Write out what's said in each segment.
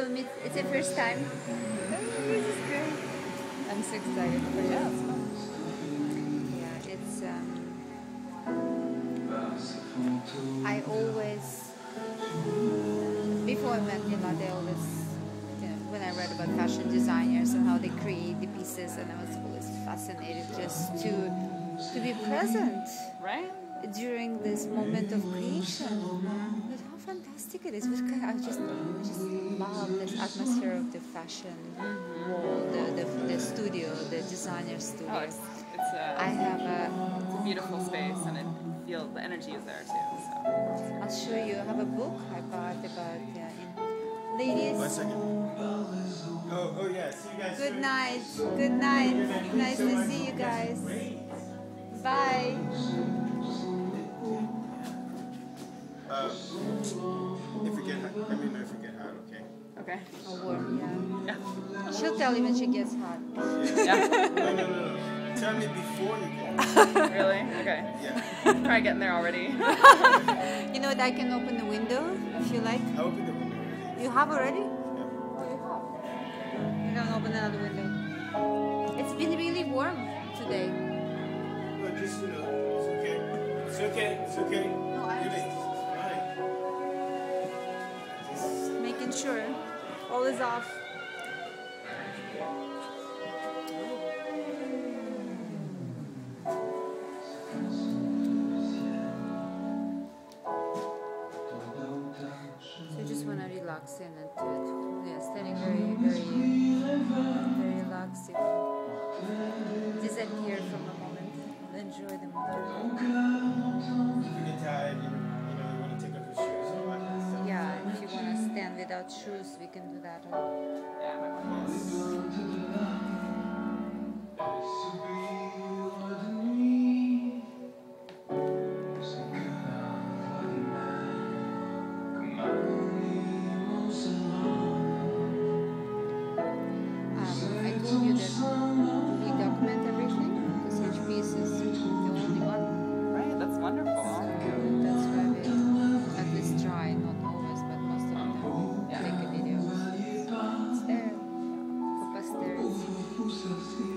film it. It's the first time. This is great. I'm so excited for you. Yeah, it's. I always, before I met Gilad, I always, when I read about fashion designers and how they create the pieces, and I was always fascinated just to be present, Right? during this moment of creation. But how fantastic it is! I just love this atmosphere of the fashion world, the studio, the designer studio. Oh, it's I have it's a beautiful space, and the energy is there too. So. I'll show you. I have a book I bought about ladies. 1 second. Oh yeah. See you guys. Good soon. night. Good night. Nice to see you guys. Bye. If you get hot, let me know if you get hot, okay? Okay. Oh, warm, yeah. Yeah. She'll tell you when she gets hot. Yeah. No. Tell me before you get hot. Really? Okay. Yeah. Probably getting there already. You know what? I can open the window if you like. I opened the window already. You have already? Yeah. You can open another window. It's been really warm today. But just, it's okay. It's okay. It's okay. No, I Really, it's fine. Making sure all is off. So you just want to relax in and do it. Yeah, standing very relaxing. Disappear from the moment. Enjoy the moment. If you get tired, you want to take off your shoes and all that kind of stuff. Yeah, if you want to stand without shoes, we can do that. I told you that we document everything because each piece is the only one. Right. That's wonderful. That's why we at least try, not always, but most of the time, take a video. It's there for posterity.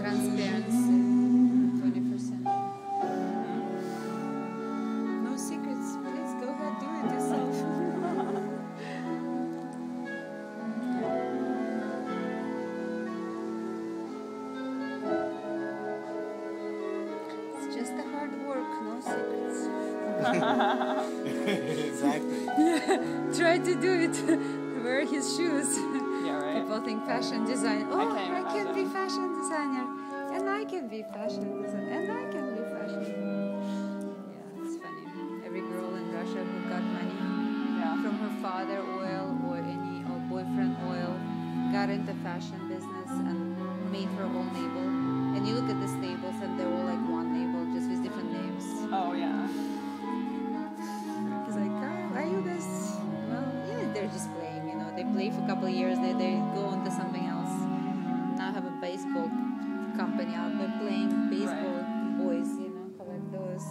Transparency, 20%. No secrets. Please go ahead, do it yourself. It's just the hard work, no secrets. Exactly. Try to do it. Wear his shoes. Yeah. Right. People think fashion design. Oh, can't I can be imagine. fashion designer, and I can be fashion designer, and I can be fashion. Yeah, it's funny. Every girl in Russia who got money Yeah. from her father oil or any boyfriend oil got into fashion business and made her own label. And you look at these labels, and they're all like one label, just with different names. Oh yeah. He's like, oh, are you guys? Well, yeah, they're just playing. They play for a couple of years, they go on to something else. Now I have a baseball company out there playing baseball boys, collect those.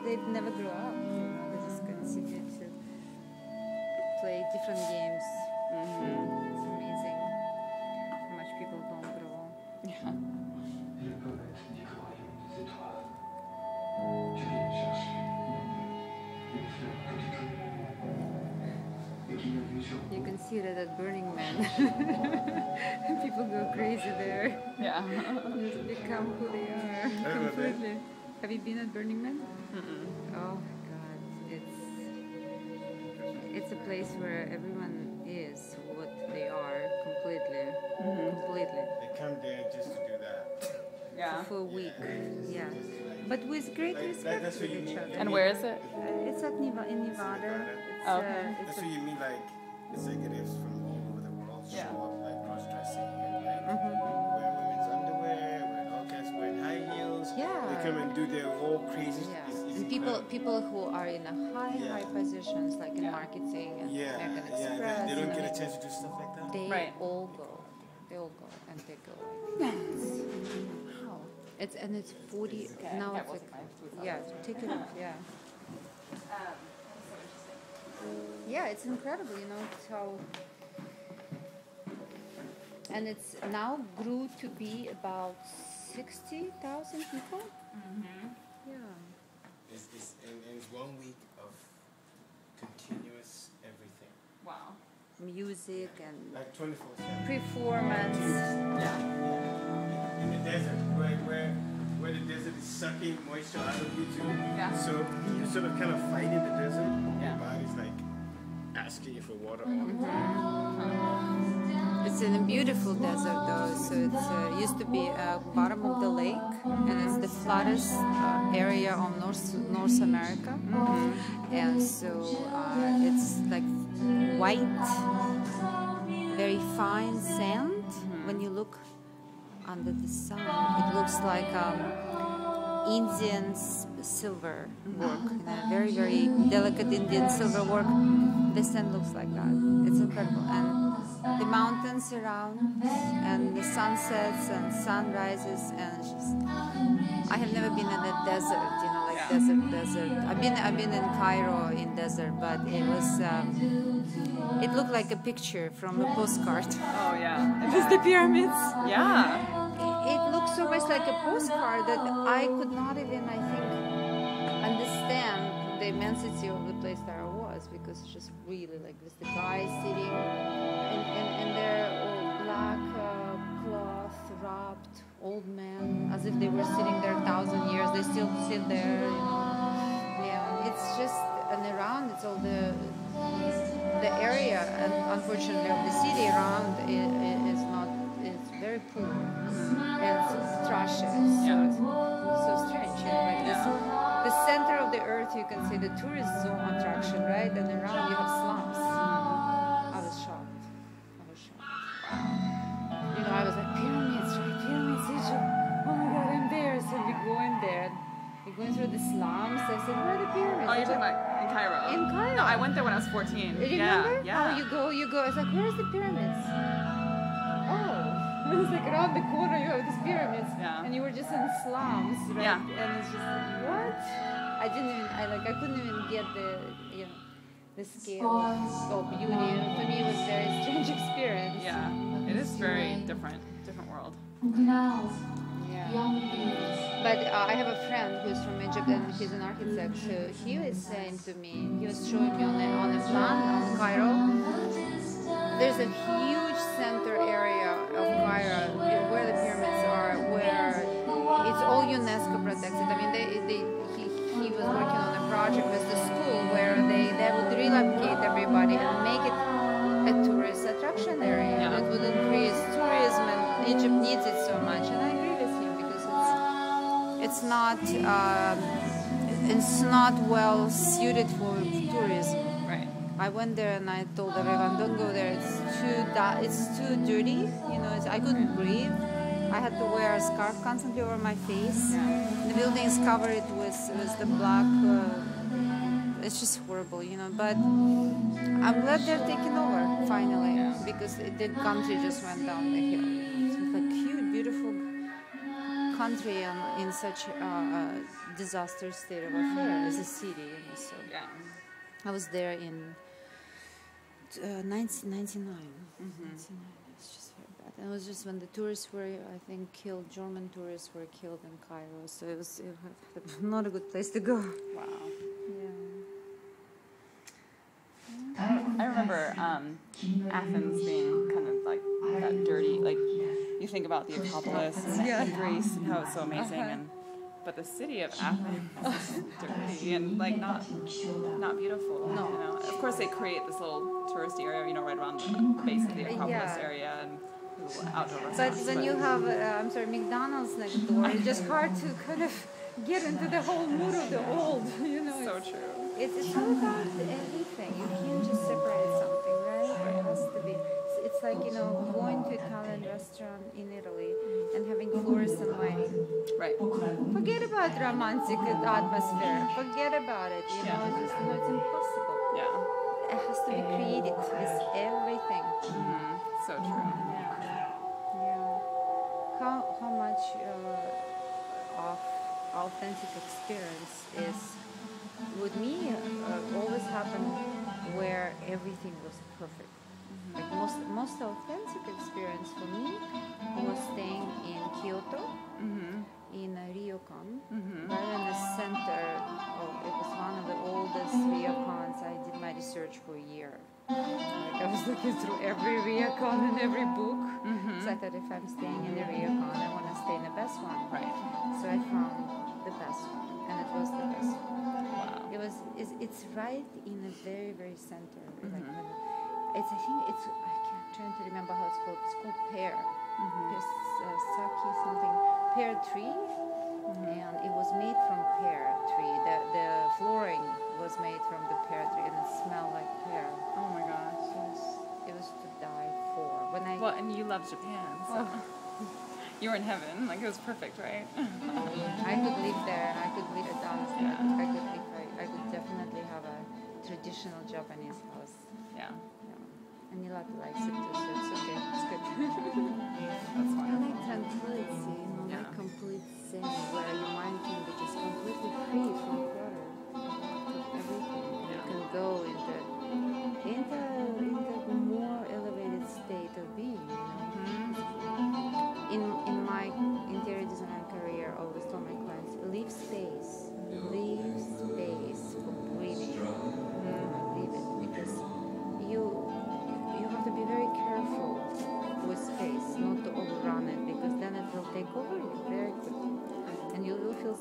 They never grow up. They just continue to play different games. It's amazing how much people don't grow up. Yeah. You can see that at Burning Man. People go crazy there. Yeah. Just become who they are completely. Have you been at Burning Man? Oh my God, it's a place where everyone is what they are completely. They come there just to do that. Yeah. For a week, yeah. But with great respect that's for what you each mean. other. And where is it? It's in Nevada. It's, Oh, okay. it's That's a what you mean, like executives from all over the world Yeah. show up, like cross-dressing and like wearing women's underwear, wearing all kinds, wearing high heels. Yeah. They come and do their whole crazy. Yeah, It's and people who are in a high positions, like in marketing and American Express, they don't get a chance to do stuff like that. they Right. all go. They all go and they go. Wow. It's 40 Okay, now. that It's wasn't like my food. yeah. Take it off. Yeah. Yeah, it's incredible, it's how, and it's now grew to be about 60,000 people. Yeah. And it's 1 week of continuous everything. Wow. Music and Like 24/7. performance. Yeah. In the desert, where the desert is sucking moisture out of you too. Yeah. So you're sort of kind of fighting the desert. Yeah. Your body's like asking you for water all the time. It's in a beautiful desert though, so it's used to be bottom of the lake, and it's the flattest area of North America, and so it's like white, very fine sand. When you look under the sun, it looks like Indian silver work, very, very delicate Indian silver work. The sand looks like that. It's incredible. And the mountains around, and the sunsets and sunrises, and it's just, I have never been in a desert, like desert. I've been in Cairo in desert, but it was, it looked like a picture from a postcard. Oh yeah. Just the pyramids. Yeah. It looks so much like a postcard that I could not even, I think, understand the immensity of the place that I was, because it's just really like this, the guys sitting in their old black cloth wrapped old men, as if they were sitting there 1,000 years. They still sit there, Yeah, it's just, and around it's all the area, and unfortunately of the city around is not, it's very poor and trashy. So strange, like this. The center of the earth, you can say the tourist zone attraction, right? And around you have slums. I was shocked. I was like, pyramids, right? Pyramids, Egypt. Oh my God, I'm there. So we go in there. We're going through the slums. I said, where are the pyramids? Oh, you're talking about in Cairo? In Cairo. No, I went there when I was 14. Remember? Yeah. Oh, you go. I was like, where's the pyramids? Oh. It's like around the corner you have these pyramids, and you were just in slums, right? Yeah. And it's just like, what? I couldn't even get the scale of beauty. And for me, it was a very strange experience. Yeah, it is very different world. Yeah. But I have a friend who's from Egypt, and he's an architect. So he was saying to me, he was showing me on a plan on Cairo. There's a huge center area of Cairo where the pyramids are, where it's all UNESCO protected. I mean, he was working on a project with the school where they would relocate everybody and make it a tourist attraction area. That would increase tourism, and Egypt needs it so much. And I agree with him, because it's not well suited for tourism. Right. I went there and I told everyone, don't go there. It's too dirty. I couldn't breathe. I had to wear a scarf constantly over my face. The building is covered with the black. It's just horrible, But I'm glad they're taking over finally, because the country just went down the hill. It's like a huge, beautiful country in such a disaster state of affairs as a city. So I was there in 1999. It's just very bad. And it was just when the tourists were, I think, killed. German tourists were killed in Cairo. So it was not a good place to go. Wow. Yeah. I remember Athens being kind of like that dirty. Like you think about the Acropolis and Greece and how it's so amazing, but the city of Athens is dirty and like not beautiful. No. Of course they create this little touristy area, right around the base of the Acropolis area and outdoor restaurants. But when you have, McDonald's next door, it's just hard to kind of get into the whole mood of the old. So true. It's all about everything. You can't just separate something, right? It has to be. It's like going to Italian restaurant in Italy and having fluorescent lighting. Right. Forget about romantic atmosphere. Forget about it. It's impossible. Yeah. It has to be created. It's everything. So true. How much of authentic experience is with me always happen where everything was perfect. Like most authentic experience for me was staying in Kyoto, in ryokan, right in the center of, it was one of the oldest ryokans. I did my research for a year. Like I was looking through every ryokan and every book. So I thought if I'm staying in the ryokan, I want to stay in the best one. Right. So I found the best one, and it was the best one. Wow. It's right in the very, very center. Like it's, I think it's, I'm trying to remember how it's called. It's called pear. There's sake something, pear tree, and it was made from pear tree. The flooring was made from the pear tree, and it smelled like pear. Oh my gosh. It was to die for. Well, and you love Japan, so you were in heaven. Like it was perfect, right? I could live there. I could live it honestly. Yeah. I could definitely have a traditional Japanese house. Yeah. And Nilata likes it too, so it's okay. It's good. That's I wonderful. like tranquility, Yeah. like complete zen, where your mind can be just completely free from clutter, from everything. You can go into more elevated state of being. In my interior design career, I always tell my clients, leave space for breathing. Leave it, because you have to be very careful with space, not to overrun it, because then it will take over you very quickly, and you will feel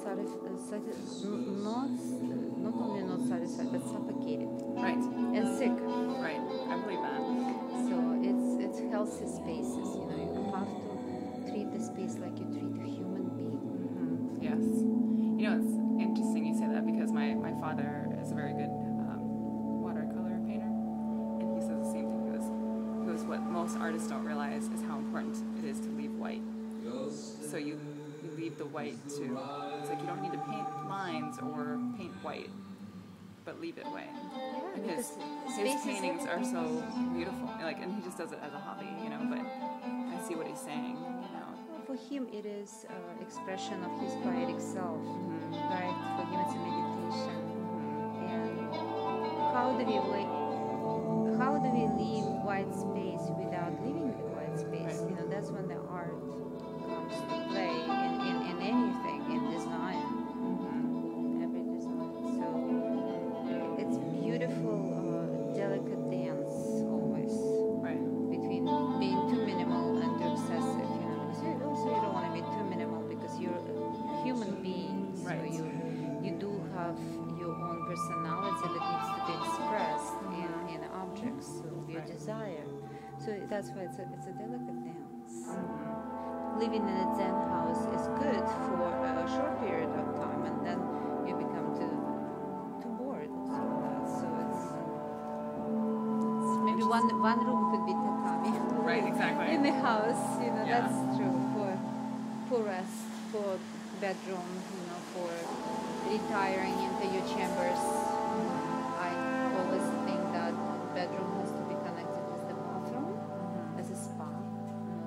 not only not satisfied but suffocated, Right. and sick. Right. I believe that. So it's healthy spaces. You have to treat the space like you treat a human being. Yes. You know, it's interesting you say that because my father is a very good watercolor painter, and he says the same thing. He goes, what most artists don't realize is how important it is to leave white. So you leave the white to, it's like you don't need to paint lines or paint white, but leave it white. And his paintings are so beautiful, like, and he just does it as a hobby, but I see what he's saying, For him, it is expression of his poetic self, right? For him, it's a meditation. And how do we leave white space without leaving the white space? Right. That's when the art comes to play in anything, in design, every design. So it's beautiful, delicate dance always. Right. Between being too minimal and too excessive, because you don't want to be too minimal because you're a human being, so Right. you do have your own personality that needs to be expressed in objects, so your desire. So that's why it's a delicate dance. Living in a Zen house is good for a short period of time, and then you become too bored. So it's maybe one room could be tatami. Right, exactly. In the house, Yeah. that's true. For rest, for bedroom, for retiring into your chambers. I always think that bedroom has to be connected with the bathroom as a spa,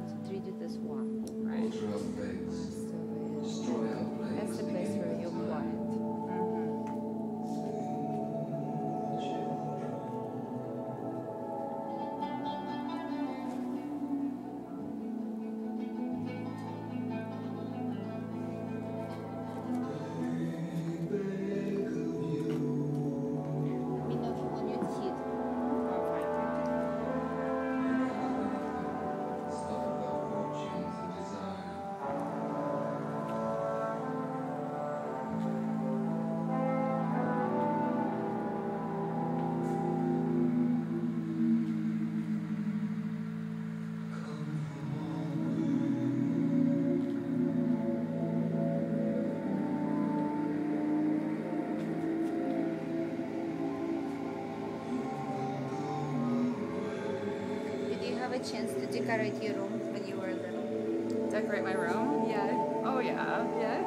to treat it as one. Right. So that's the place where you're quiet. Chance to decorate your room when you were little? Decorate my room? Yeah. Oh yeah. Yeah?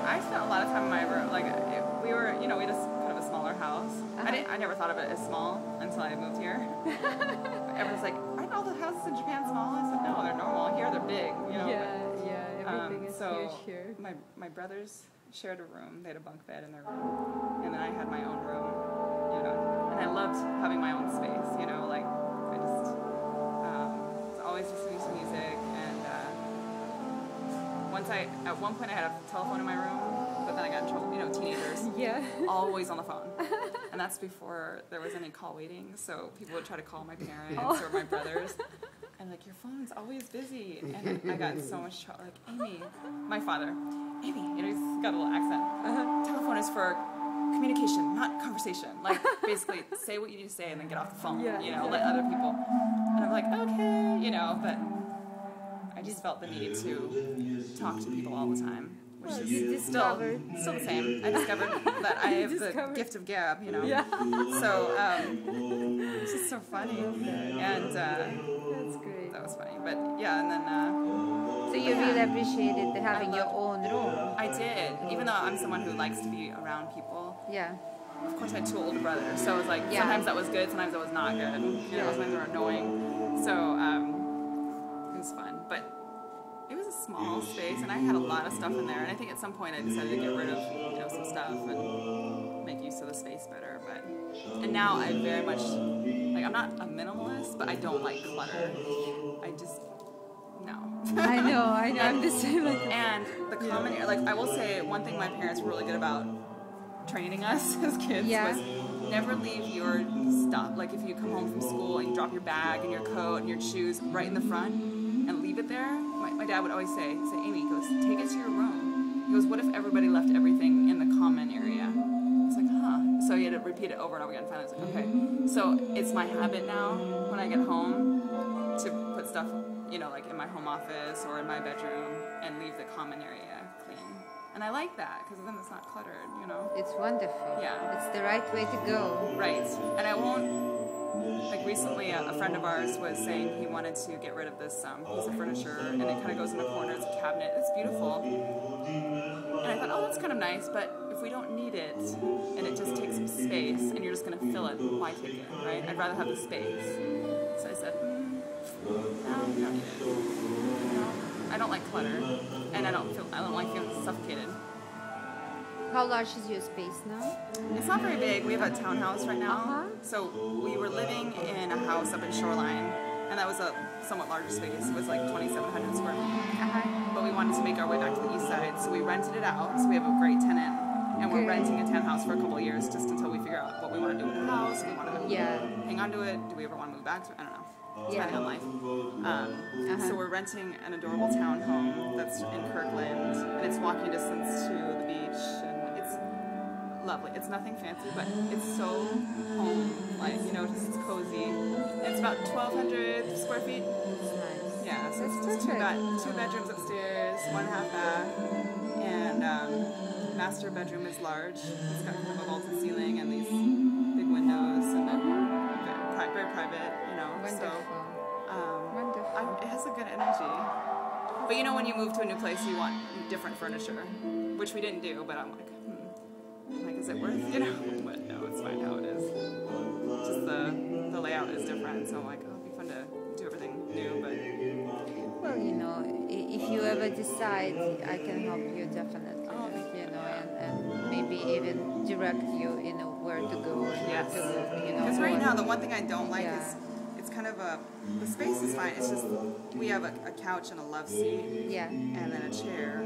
I spent a lot of time in my room. Like we were, we had kind of a smaller house. I never thought of it as small until I moved here. Everyone's like, aren't all the houses in Japan small? I said, no, they're normal. Here they're big. Yeah, everything is so huge here. My brothers shared a room. They had a bunk bed in their room, and then I had my own room, you know. And I loved having my own space, you know. Like I just was always listening to music, and at one point I had a telephone in my room, but then I got in trouble. You know, teenagers, always on the phone, and that's before there was any call waiting. So people would try to call my parents or my brothers. And like, your phone's always busy. And I got in so much trouble. Like, Amy, my father, Amy, you know, he's got a little accent. Telephone is for communication, not conversation. Like, basically, say what you need to say and then get off the phone. You know, let other people. And I'm like, okay, you know, but I just felt the need to talk to people all the time. Which is still the same. I discovered that I have the gift of gab, you know. So, it's just so funny. And, that's great. That was funny. But, yeah, and then... so you really appreciated having your own room? I did. Even though I'm someone who likes to be around people. Yeah. Of course, I had two older brothers. So it was like, sometimes that was good, sometimes that was not good. You know, sometimes they were annoying. So, it was fun. But... it was a small space, and I had a lot of stuff in there. And I think at some point I decided to get rid of, you know, some stuff and make use of the space better. And now I very much, like, I'm not a minimalist, but I don't like clutter. I just, no. I know. I'm the same. And the common area, like, I will say one thing my parents were really good about training us as kids was never leave your stuff. Like, if you come home from school and you drop your bag and your coat and your shoes right in the front and leave it there. My dad would always say, Amy, he goes, take it to your room. He goes, what if everybody left everything in the common area? I was like, huh. So he had to repeat it over and over again. Finally, I was like, okay. So it's my habit now when I get home to put stuff, you know, like in my home office or in my bedroom and leave the common area clean. And I like that because then it's not cluttered, you know. It's wonderful. Yeah. It's the right way to go. Right. And I won't... like recently, a friend of ours was saying he wanted to get rid of this piece of furniture, and it kind of goes in the corner. It's a cabinet. It's beautiful. And I thought, oh, that's kind of nice, but if we don't need it, and it just takes some space, and you're just going to fill it, why take it, right? I'd rather have the space. So I said, no, you don't need it. No, I don't like clutter, and I don't like feeling suffocated. How large is your space now? It's not very big. We have a townhouse right now. So we were living in a house up in Shoreline, and that was a somewhat larger space. It was like 2,700 square feet. But we wanted to make our way back to the east side, so we rented it out. So we have a great tenant, and we're renting a townhouse for a couple of years just until we figure out what we want to do with the house. We want to hang on to it. Do we ever want to move back? I don't know. Depending on life. So we're renting an adorable townhome that's in Kirkland, and it's walking distance to the beach, and it's lovely. It's nothing fancy, but it's so home-like, you know, just it's cozy. It's about 1,200 square feet. That's nice. Yeah, so it's just two bedrooms upstairs, 1.5 bath, and master bedroom is large. It's got kind of a vaulted ceiling and these big windows, and very private, you know. Wonderful. So, wonderful. It has a good energy. But you know, when you move to a new place, you want different furniture, which we didn't do. But I'm like, is it worth, you know? But no, it's fine how it is. Just the layout is different, so I'm like, oh, it'd be fun to do everything new. But well, you know, if you ever decide, I can help you definitely. You know, and maybe even direct you, you know, where to go and where to live, you know. Because right now, the one thing I don't like is it's kind of the space is fine. It's just we have a couch and a love seat, and then a chair,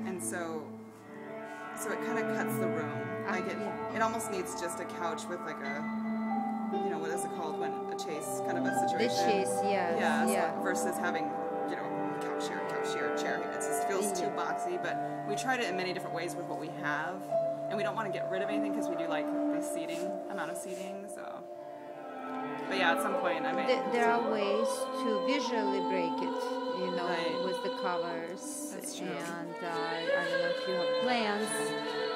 and so it kind of cuts the room. Like it almost needs just a couch with like a, you know, what is it called when a chaise kind of a situation. The chaise, So versus having, you know, couch here, chair here. It just feels too boxy. But we tried it in many different ways with what we have, and we don't want to get rid of anything because we do like the amount of seating. So, but yeah, at some point I may. There are ways to visually break it, you know, with the covers. That's true. And I don't know if you have plants,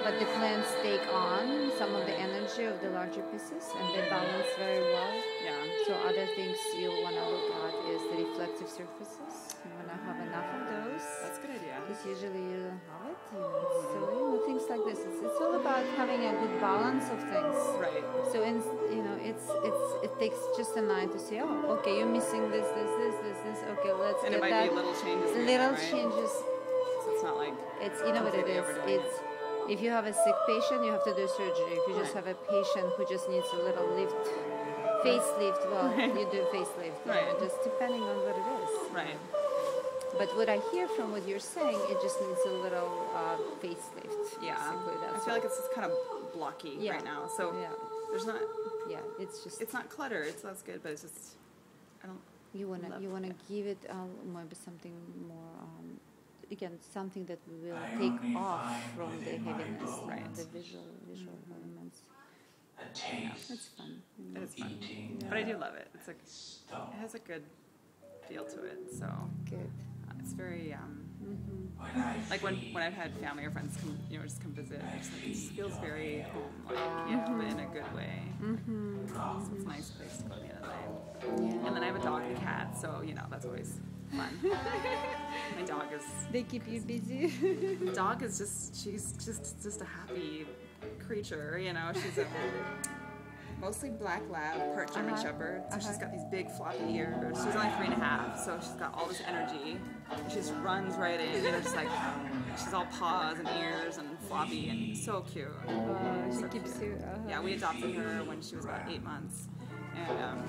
but the plants take on some of the energy of the larger pieces, and they balance very well. Yeah. So other things you want to look at is the reflective surfaces. You want to have enough of those. That's a good idea. Because usually you don't have it. So, you know, things like this. It's all about having a good balance of things. Right. So, you know, it takes just a night to say, oh, okay, you're missing this. Okay, let's And get that. it might be little changes. Little right? changes. So it's not like. It's, you know what it is. overdoing it. If you have a sick patient, you have to do surgery. If you just have a patient who just needs a little facelift, well, you do facelift. Right. Just depending on what it is. Right. But what I hear from what you're saying, it just needs a little facelift. Yeah. Basically, I that's feel like it's just kind of blocky right now. So there's not. Yeah, it's just. It's not clutter. That's good, but it's just. I don't. You wanna give it maybe something more. Again, something that will take off from the heaviness, right? The visual elements. Yeah, it's fun. It's fun. But I do love it. It's like it has a good feel to it. So good. It's very like when I've had family or friends come, just come visit. It just feels very home-like, but in a good way. So it's a nice place to go at the end of the day. Yeah. And then I have a dog and a cat, so that's always fun. My dog is. They keep you busy. Dog is she's just a happy creature, She's a mostly black lab, part German Shepherd. So she's got these big floppy ears. She's only 3.5, so she's got all this energy. She just runs right in, just like she's all paws and ears and floppy and so cute. She keeps cute. you. Yeah, we adopted her when she was about 8 months, and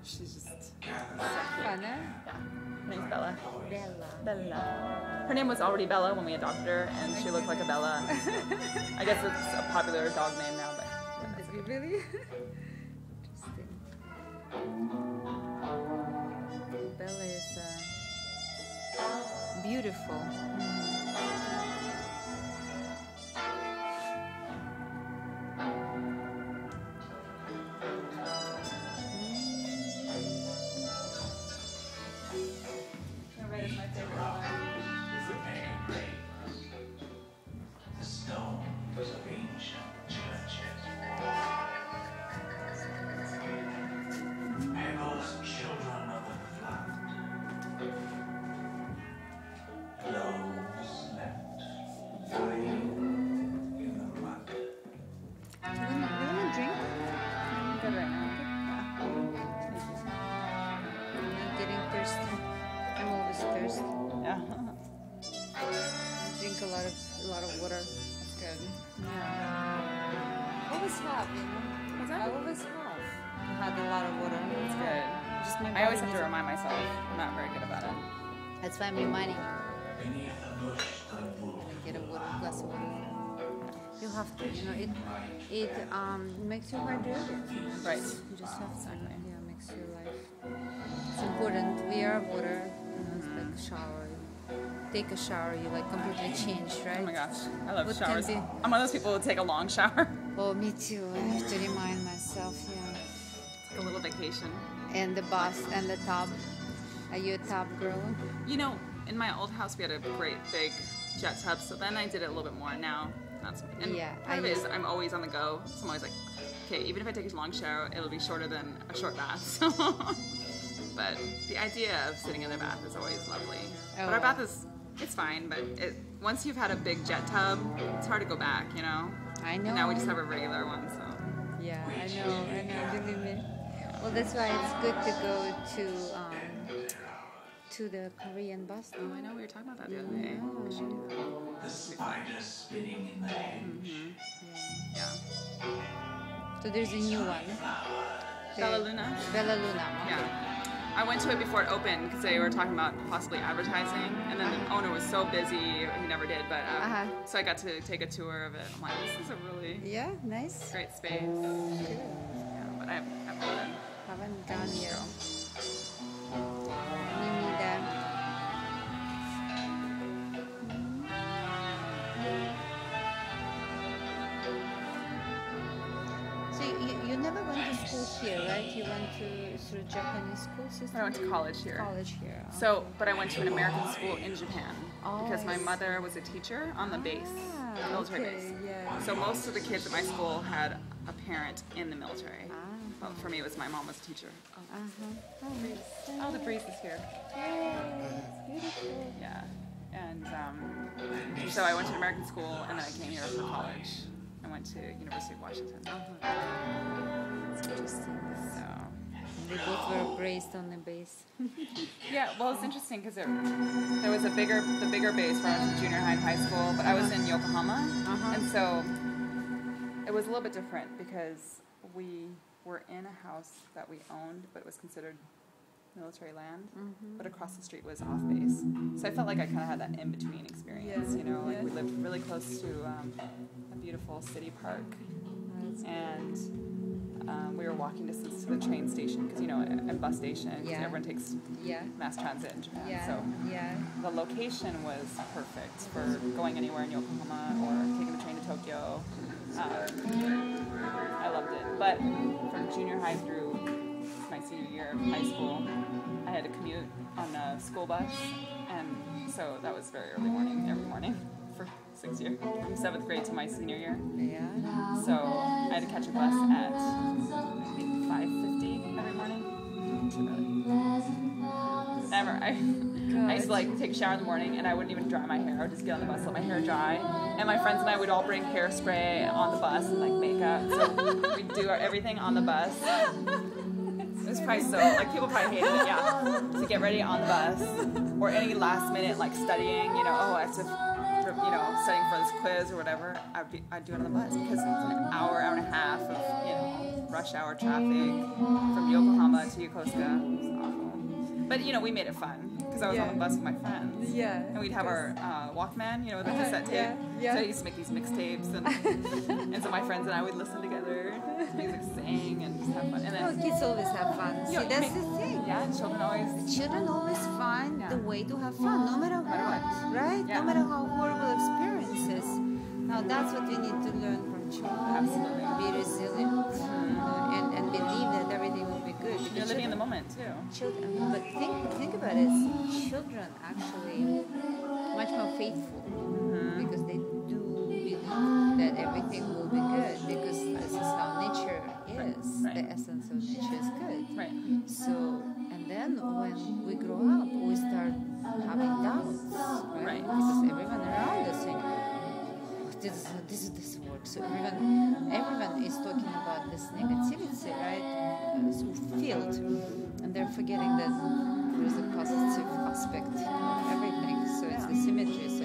she's just Fun, eh? Her name's Bella. Bella. Her name was already Bella when we adopted her, and she looked like a Bella. I guess it's a popular dog name now, but. Is it really? Interesting. Bella is beautiful. Drink a lot of water. That's good. Yeah. Always have, What's that? I always have had a lot of water. That's good. I always have to remind myself. I'm not very good about it. That's why I'm reminding you. Get a glass of water. You have to. It makes you hydrated. Right. You just have to. Yeah, makes your life. It's important. We are water. It's like a shower. Take a shower, you completely change, right? Oh my gosh, I love What showers. can be- I'm one of those people who take a long shower. Oh, me too. I have to remind myself, yeah. It's like a little vacation. And the bus and the tub. Are you a tub girl? In my old house we had a great big jet tub, so then I did it a little bit more. Now, not so much. And part of it is I'm always on the go, so I'm always like, okay, even if I take a long shower, it'll be shorter than a short bath. So. But the idea of sitting in the bath is always lovely. Oh. But our bath it's fine, but once you've had a big jet tub, it's hard to go back, I know. And now we just have a regular one, so. Yeah, I know, believe me. Well, that's why it's good to go to the Korean bus. Oh, I know, we were talking about that the other day. We should do that. The spider spinning in the hedge. Yeah. So there's a new one. Bella Luna? Bella Luna. Okay. Yeah. I went to it before it opened because they were talking about possibly advertising, and then the owner was so busy he never did. But so I got to take a tour of it. I'm like, this is a really nice. great space. Yeah, but I've Haven't gone yet. Me neither. So you never went to school here, right? You went through Japanese school system? I went to college here. College here. So, but I went to an American school in Japan because my I mother was a teacher on the base, military base. Yeah. So most of the kids at my school had a parent in the military. Well, for me, it was my mom was a teacher. Oh, the breeze is here. Beautiful. Yeah, and so I went to an American school, and then I came here for college. I went to University of Washington. It's interesting. So They both were raised on the base. Yeah, well, it's interesting because there was the bigger base where I was in junior high and high school, but I was in Yokohama, and so it was a little bit different because we were in a house that we owned, but it was considered military land, but across the street was off base. So I felt like I kind of had that in-between experience, you know, like we lived really close to a beautiful city park, and we were walking distance to the train station, because, you know, and bus station, because everyone takes mass transit in Japan, so the location was perfect for going anywhere in Yokohama or taking the train to Tokyo. I loved it, but from junior high through my senior year of high school, I had to commute on a school bus, and so that was very early morning, every morning for 6 years, from 7th grade to my senior year. Yeah. So I had to catch a bus at, I think, 5:50 every morning. Too early. Never. I used to like take a shower in the morning, and I wouldn't even dry my hair. I would just get on the bus, let my hair dry, and my friends and I would all bring hairspray on the bus and like makeup. So we'd do everything on the bus. It was probably so, like, people probably hated it, to get ready on the bus, or any last minute, like, studying, you know, I have to, you know, studying for this quiz or whatever, I'd do it on the bus, because it's an hour and a half of, you know, rush hour traffic from Yokohama to Yokosuka. It was awful. But, you know, we made it fun, because I was on the bus with my friends. Yeah. And we'd have our Walkman, you know, with the cassette tape. Yeah. So I used to make these mixtapes, and so my friends and I would listen together, music, sing, and just have fun. And then, kids always have fun. See, that's the thing. Yeah, children always find the way to have fun, no matter what, right? Yeah. No matter how horrible experiences. Now that's what we need to learn from children. Absolutely. Be resilient and believe that everything will be good. You're living in the moment too. Children, but think about it. Children actually much more faithful because they do believe that everything will be good, because this is how nature is. Right. The essence of nature is good. Right. So, and then when we grow up, we start having doubts, right? Because everyone around us saying, this works. So everyone is talking about this negativity, right? So field, and they're forgetting that there's a positive aspect of everything. So it's the symmetry. So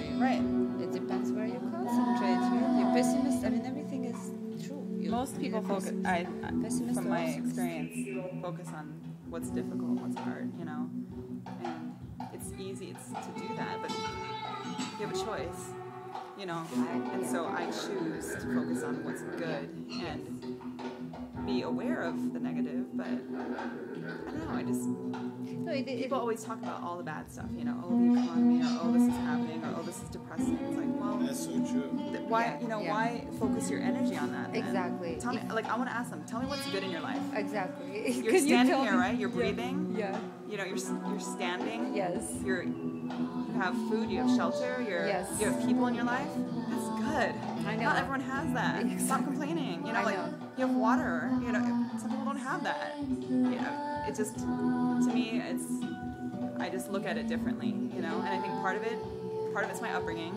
it depends where you concentrate. You're pessimist. I mean, everything is true. Most people focus. From my experience, focus on what's difficult, what's hard. You know, and it's easy to do that, but you have a choice. You know, and so I choose to focus on what's good and be aware of the negative, but I don't know, people always talk about all the bad stuff, you know, the economy, or this is happening, or this is depressing. It's like, well, that's so true. Why, why focus your energy on that? Exactly. Tell me, like, I want to ask them, tell me what's good in your life. Exactly. You're standing here, right? You're breathing. Yeah. You know, you're standing. Yes. You have food, you have shelter, you have people in your life. That's good. I know. Not everyone has that. Exactly. Stop complaining. You know, you have water. You know, some people don't have that. You know, it just, to me, I just look at it differently. You know, and I think part of it's my upbringing.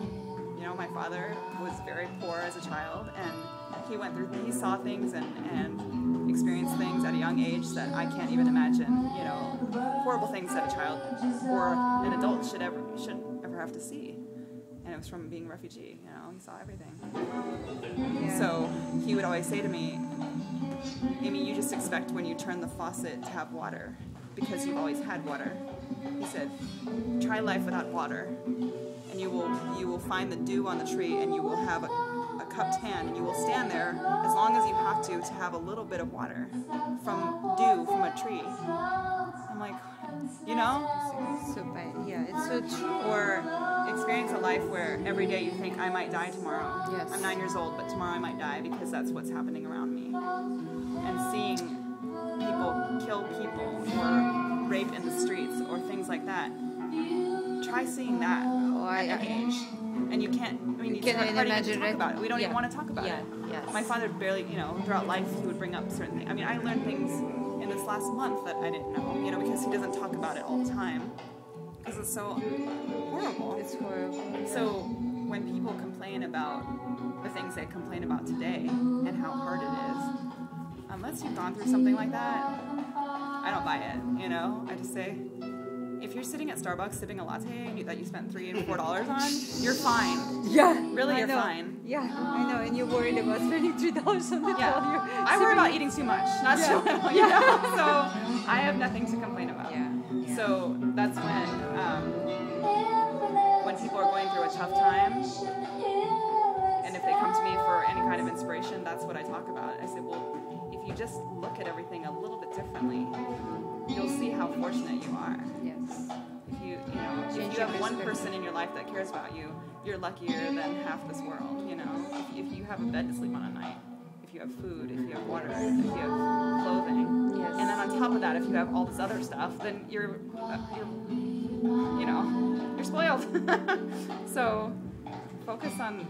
You know, my father was very poor as a child, and he saw things and experienced things at a young age that I can't even imagine. You know, horrible things that a child or an adult shouldn't ever have to see. And it was from being a refugee. You know, he saw everything. Yeah. So he would always say to me, Amy, you just expect when you turn the faucet to have water, because you've always had water. He said, try life without water, and you will find the dew on the tree, and you will have a cupped hand, and you will stand there as long as you have to have a little bit of water from dew from a tree. I'm like, you know? So bad. Yeah, it's so true. Or experience a life where every day you think, I might die tomorrow. Yes. I'm 9 years old, but tomorrow I might die because that's what's happening around me. And seeing people kill people or rape in the streets or things like that. Try seeing that at any age. And you can't, I mean, it's hard to even talk about it. We don't even want to talk about it. Yes. My father barely, you know, throughout life, he would bring up certain things. I mean, I learned things in this last month that I didn't know, you know, because he doesn't talk about it all the time. Because it's so horrible. It's horrible. So when people complain about the things they complain about today and how hard it is, unless you've gone through something like that, I don't buy it, you know? I just say, if you're sitting at Starbucks sipping a latte that you spent $3 and $4 on, you're fine. Yeah. Really, I you're know. fine. Yeah, I know. And you're worried about spending $3 on the Yeah. while you're I worry sipping- about eating too much, not so little, you know? So I have nothing to complain about. Yeah. So that's when people are going through a tough time, and if they come to me for any kind of inspiration, that's what I talk about. I say, well, if you just look at everything a little bit differently, you'll see how fortunate you are. Yes. If you have one person in your life that cares about you, you're luckier than half this world, you know? If you have a bed to sleep on at night, if you have food, if you have water, if you have clothing, Yes. and then on top of that, if you have all this other stuff, then you're spoiled. So focus on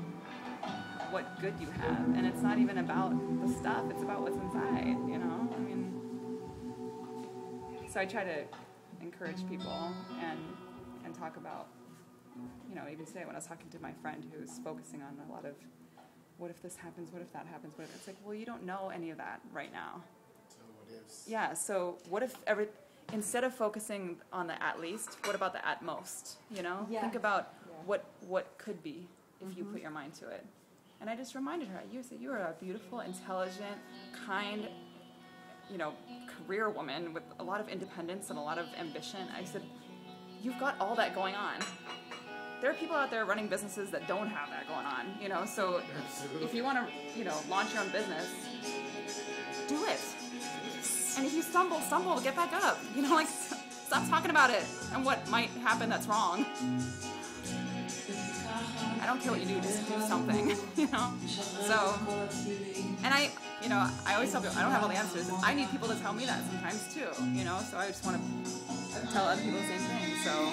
what good you have, and it's not even about the stuff, it's about what's inside, you know? I mean, so I try to encourage people and talk about, you know, even today when I was talking to my friend who's focusing on a lot of, what if this happens, what if that happens, what if, it's like, well, you don't know any of that right now. So what ifs? Yeah, so what if instead of focusing on the at least, what about the at most, you know? Yeah. Think about Yeah. what could be if you put your mind to it. And I just reminded her, you are a beautiful, intelligent, kind, you know, career woman with a lot of independence and a lot of ambition. I said, you've got all that going on. There are people out there running businesses that don't have that going on, you know, so Absolutely. if you want to, you know, launch your own business, do it. And if you stumble, get back up. You know, like, stop talking about it and what might happen that's wrong. I don't care what you do, just do something, you know? So, and I always tell people, I don't have all the answers. I need people to tell me that sometimes too, you know? So I just want to tell other people the same thing, so.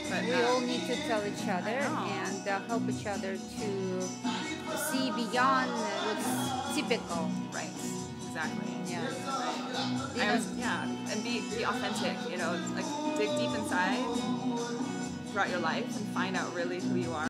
But, We all need to tell each other know. and help each other to see beyond what's typical. Right, exactly. Yeah. Right. And be authentic, you know, like dig deep inside throughout your life and find out really who you are.